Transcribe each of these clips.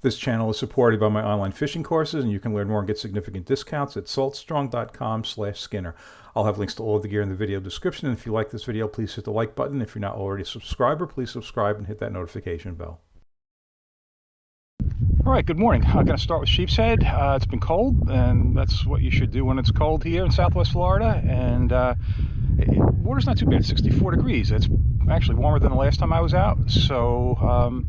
This channel is supported by my online fishing courses, and you can learn more and get significant discounts at saltstrong.com/Skinner. I'll have links to all of the gear in the video description, and if you like this video, please hit the like button. If you're not already a subscriber, please subscribe and hit that notification bell. All right, good morning. I'm going to start with sheepshead. It's been cold, and that's what you should do when it's cold here in Southwest Florida. And water's not too bad, 64 degrees. It's actually warmer than the last time I was out. So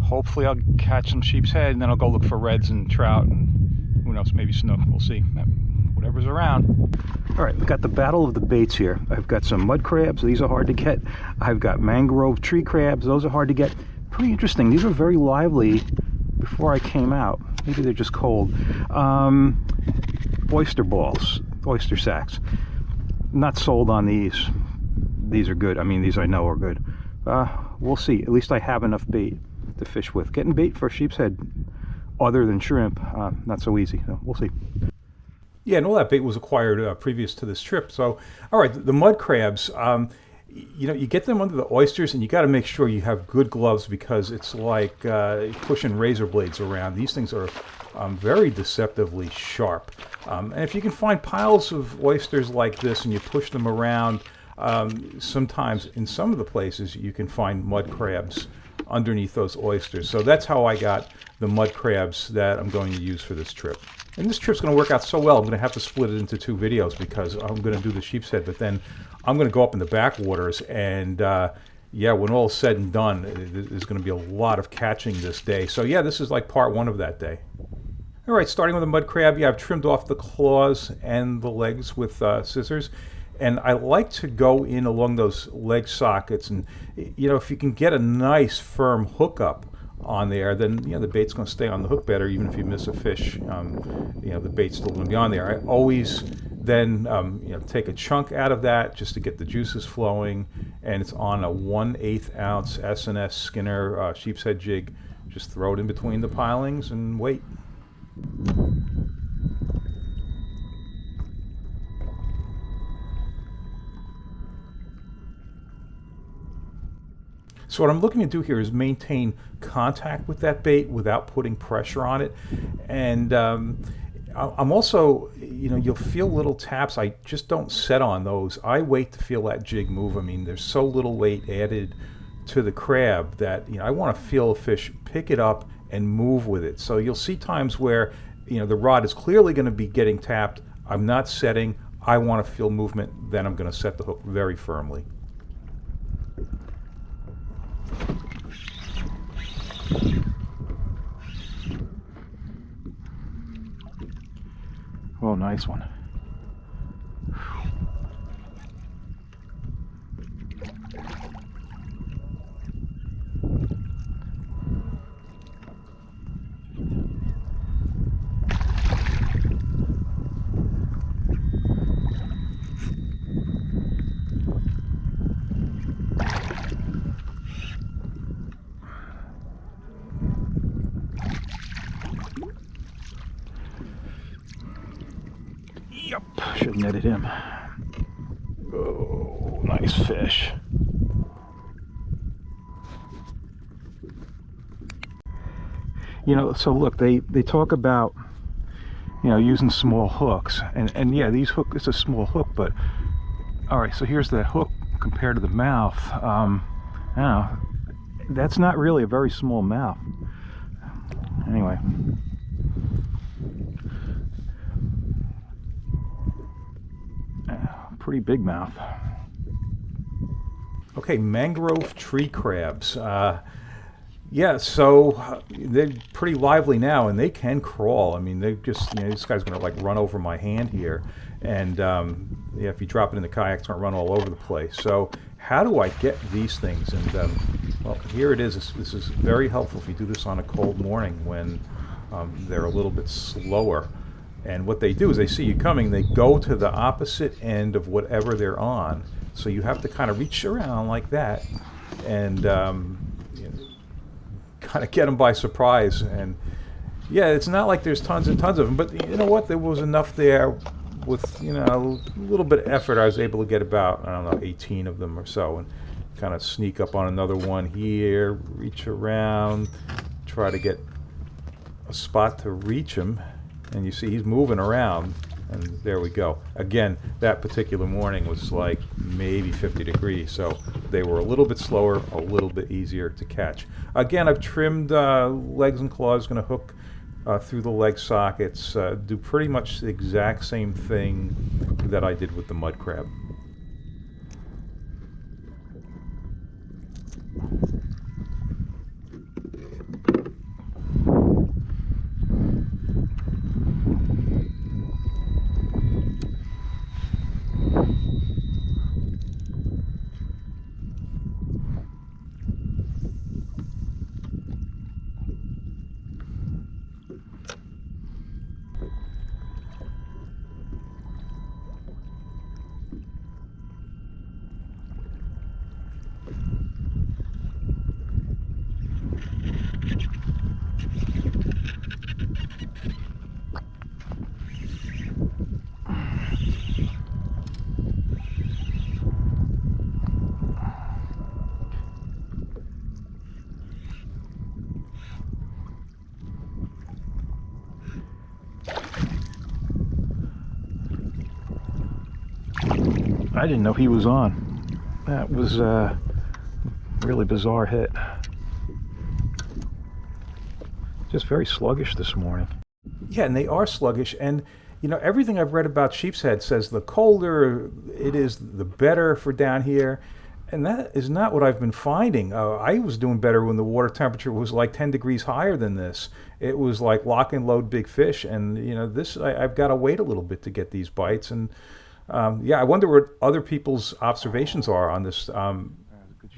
hopefully I'll catch some sheepshead, and then I'll go look for reds and trout, and who knows, maybe snook. We'll see. Whatever's around. All right, we've got the battle of the baits here. I've got some mud crabs. These are hard to get. I've got mangrove tree crabs. Those are hard to get. Pretty interesting. These were very lively before I came out. Maybe they're just cold. Oyster balls, oyster sacks. Not sold on these. These are good. I mean, these I know are good. We'll see. At least I have enough bait to fish with. Getting bait for sheepshead other than shrimp, not so easy. So we'll see. Yeah, and all that bait was acquired previous to this trip. So, all right, the mud crabs, you know, you get them under the oysters, and you got to make sure you have good gloves, because it's like pushing razor blades around. These things are very deceptively sharp. And if you can find piles of oysters like this and you push them around, sometimes in some of the places you can find mud crabs underneath those oysters. So that's how I got the mud crabs that I'm going to use for this trip. And this trip's going to work out so well, I'm going to have to split it into two videos, because I'm going to do the sheepshead, but then I'm going to go up in the backwaters, and yeah, when all is said and done, there's going to be a lot of catching this day. So yeah, this is like part one of that day. All right, starting with the mud crab, yeah, I've trimmed off the claws and the legs with scissors. And I like to go in along those leg sockets, and you know, if you can get a nice firm hook up on there, then you know the bait's going to stay on the hook better. Even if you miss a fish, you know, the bait's still going to be on there. I always then you know, take a chunk out of that just to get the juices flowing, and it's on a 1/8 ounce S&S Skinner sheepshead jig. Just throw it in between the pilings and wait. So what I'm looking to do here is maintain contact with that bait without putting pressure on it. And I'm also, you know, you'll feel little taps. I just don't set on those. I wait to feel that jig move. I mean, there's so little weight added to the crab that, you know, I want to feel a fish pick it up and move with it. So you'll see times where, you know, the rod is clearly going to be getting tapped. I'm not setting. I want to feel movement. Then I'm going to set the hook very firmly. Oh, nice one. Yep, should have netted him. Oh, nice fish. You know, so look, they talk about, you know, using small hooks, and yeah, these hook, it's a small hook, but all right, so here's the hook compared to the mouth. I don't know, that's not really a very small mouth. Anyway. Pretty big mouth. Okay, mangrove tree crabs. Yeah, so they're pretty lively now, and they can crawl. I mean, they just, you know, this guy's going to like run over my hand here, and yeah, if you drop it in the kayak, it's going to run all over the place. So how do I get these things? And well, here it is. This is very helpful if you do this on a cold morning when they're a little bit slower. And what they do is they see you coming, they go to the opposite end of whatever they're on. So you have to kind of reach around like that and you know, kind of get them by surprise. And yeah, it's not like there's tons and tons of them, but you know what? There was enough there with, you know, a little bit of effort. I was able to get about, I don't know, 18 of them or so, and kind of sneak up on another one here, reach around, try to get a spot to reach him, and you see he's moving around, and there we go. Again, that particular morning was like maybe 50 degrees, so they were a little bit slower, a little bit easier to catch. Again, I've trimmed legs and claws, going to hook through the leg sockets, do pretty much the exact same thing that I did with the mud crab. I didn't know he was on. That was a really bizarre hit. Just very sluggish this morning. Yeah, and they are sluggish, and you know, everything I've read about sheepshead says the colder it is, the better for down here, and that is not what I've been finding. I was doing better when the water temperature was like 10 degrees higher than this. It was like lock and load big fish, and you know, this I've got to wait a little bit to get these bites. And yeah, I wonder what other people's observations are on this.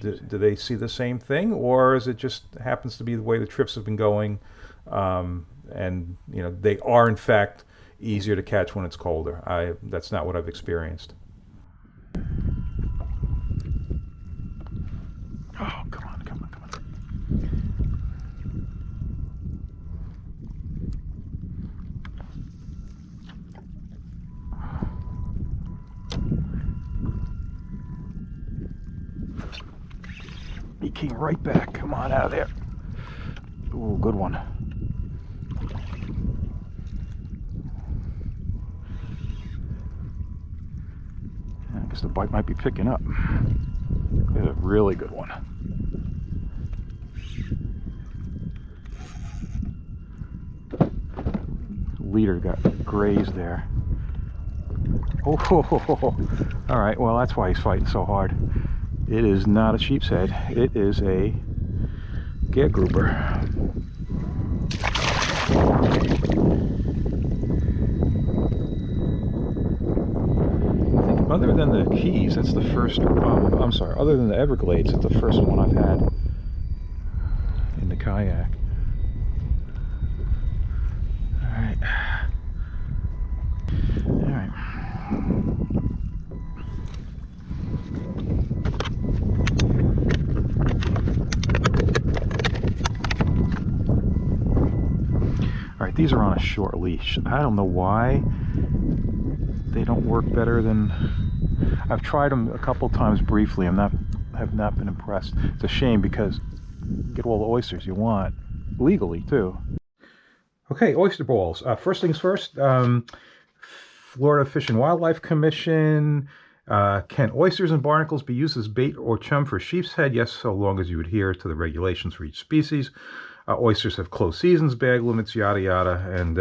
Do they see the same thing, or is it just happens to be the way the trips have been going? And you know, they are in fact easier to catch when it's colder. That's not what I've experienced. Oh, come on, come on, come on. He came right back. Come on, out of there. Ooh, good one. I guess the bite might be picking up. That's a really good one. Leader got grazed there. Oh, all right. Well, that's why he's fighting so hard. It is not a sheepshead. It is a gear grouper. I think other than the Keys, that's the first. I'm sorry. Other than the Everglades, it's the first one I've had in the kayak. All right. All right. Alright, these are on a short leash. I don't know why they don't work better than... I've tried them a couple times briefly. Have not been impressed. It's a shame because you get all the oysters you want, legally too. Okay, oyster balls. First things first, Florida Fish and Wildlife Commission. Can oysters and barnacles be used as bait or chum for sheepshead? Yes, so long as you adhere to the regulations for each species. Oysters have closed seasons, bag limits, yada yada, and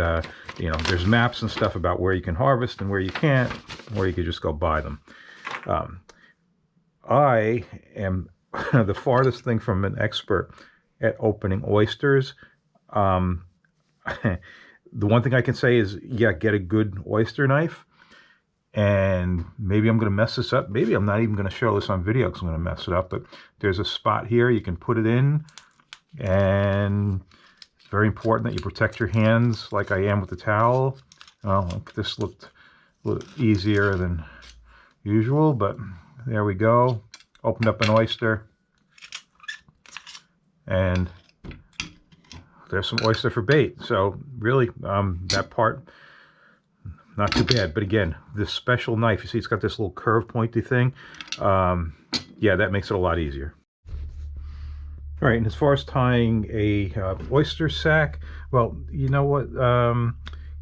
you know, there's maps and stuff about where you can harvest and where you can't, or you could just go buy them. I am the farthest thing from an expert at opening oysters. The one thing I can say is, yeah, get a good oyster knife. And maybe I'm going to mess this up. Maybe I'm not even going to show this on video because I'm going to mess it up. But there's a spot here you can put it in. And it's very important that you protect your hands like I am with the towel. Oh, this looked a little easier than usual, but there we go. Opened up an oyster. And there's some oyster for bait. So really, that part, not too bad. But again, this special knife, you see it's got this little curved pointy thing. Yeah, that makes it a lot easier. All right, and as far as tying a oyster sack, well, you know what?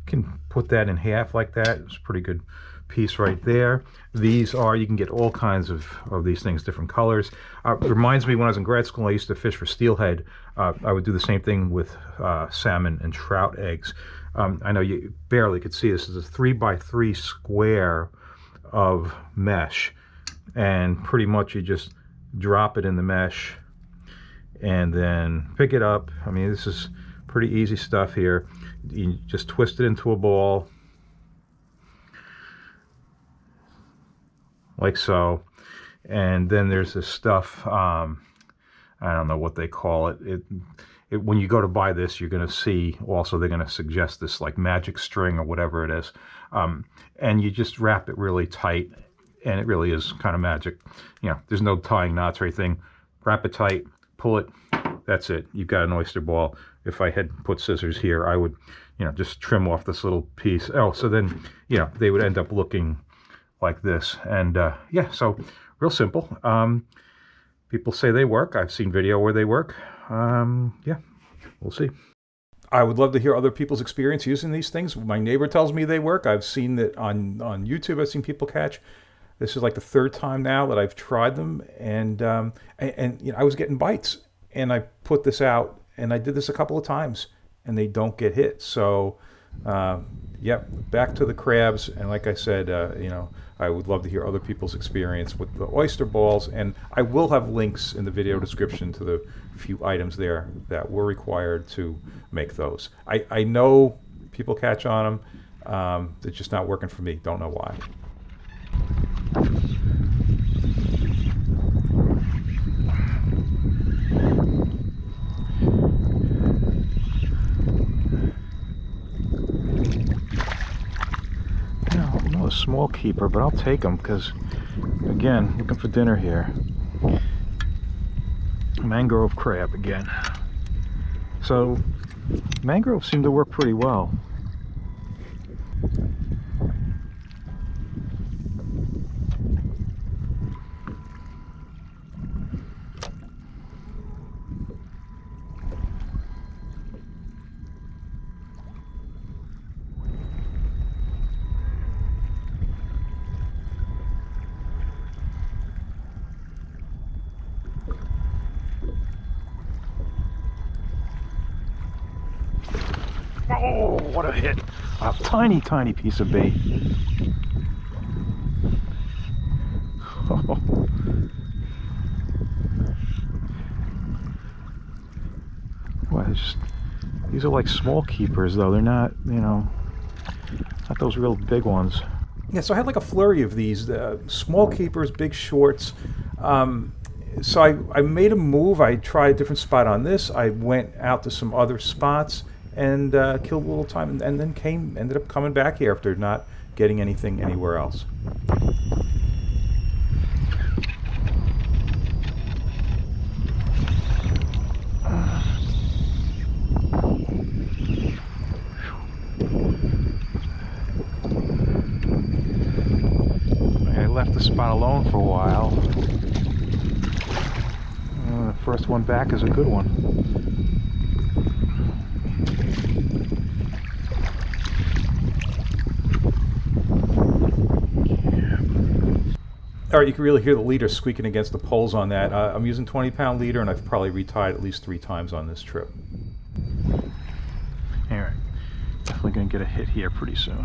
Can put that in half like that. It's a pretty good piece right there. These are, you can get all kinds of these things, different colors. It reminds me when I was in grad school, I used to fish for steelhead. I would do the same thing with salmon and trout eggs. I know you barely could see this. It's a 3x3 square of mesh, and pretty much you just drop it in the mesh and then pick it up. I mean, this is pretty easy stuff here. You just twist it into a ball like so, and then there's this stuff, I don't know what they call it. When you go to buy this, you're going to see also they're going to suggest this like magic string or whatever it is, and you just wrap it really tight, and it really is kind of magic. You know, there's no tying knots or anything. Wrap it tight, pull it, that's it. You've got an oyster ball. If I had put scissors here, I would, you know, just trim off this little piece. Oh, so then, you know, they would end up looking like this. And yeah, so real simple. People say they work. I've seen video where they work. Yeah, we'll see. I would love to hear other people's experience using these things. My neighbor tells me they work. I've seen that on YouTube. I've seen people catch. This is like the third time now that I've tried them, and you know, I was getting bites, and I put this out, and I did this a couple of times, and they don't get hit. So, yep, back to the crabs, and like I said, you know, I would love to hear other people's experience with the oyster balls, and I will have links in the video description to the few items there that were required to make those. I know people catch on them. It's just not working for me. Don't know why. I'm not a small keeper, but I'll take them because, again, looking for dinner here. Mangrove crab again. So mangroves seem to work pretty well. Oh, what a hit. A tiny, tiny piece of bait. Oh. Well, these are like small keepers, though. They're not, you know, not those real big ones. Yeah, so I had like a flurry of these. Small keepers, big shorts. So I made a move. I tried a different spot on this. I went out to some other spots and killed a little time, and then ended up coming back here after not getting anything anywhere else. I left the spot alone for a while. The first one back is a good one. All right, you can really hear the leader squeaking against the poles on that. I'm using 20-pound leader, and I've probably retied at least 3 times on this trip. All right, definitely going to get a hit here pretty soon.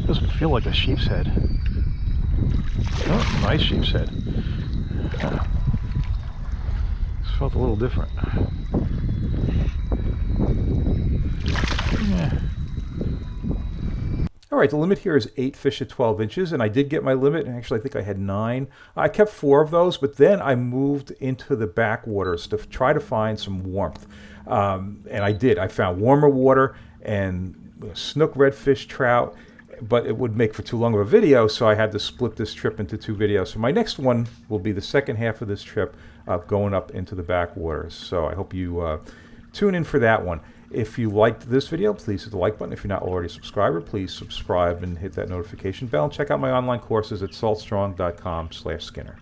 Doesn't feel like a sheepshead. Oh, nice sheepshead. This felt a little different. Yeah. All right, the limit here is 8 fish at 12 inches, and I did get my limit. Actually, I think I had 9. I kept 4 of those, but then I moved into the backwaters to try to find some warmth. And I did. I found warmer water and snook, redfish, trout. but it would make for too long of a video, so I had to split this trip into 2 videos. So my next one will be the second half of this trip, going up into the backwaters. So I hope you tune in for that one. If you liked this video, please hit the like button. If you're not already a subscriber, please subscribe and hit that notification bell. And check out my online courses at saltstrong.com/Skinner.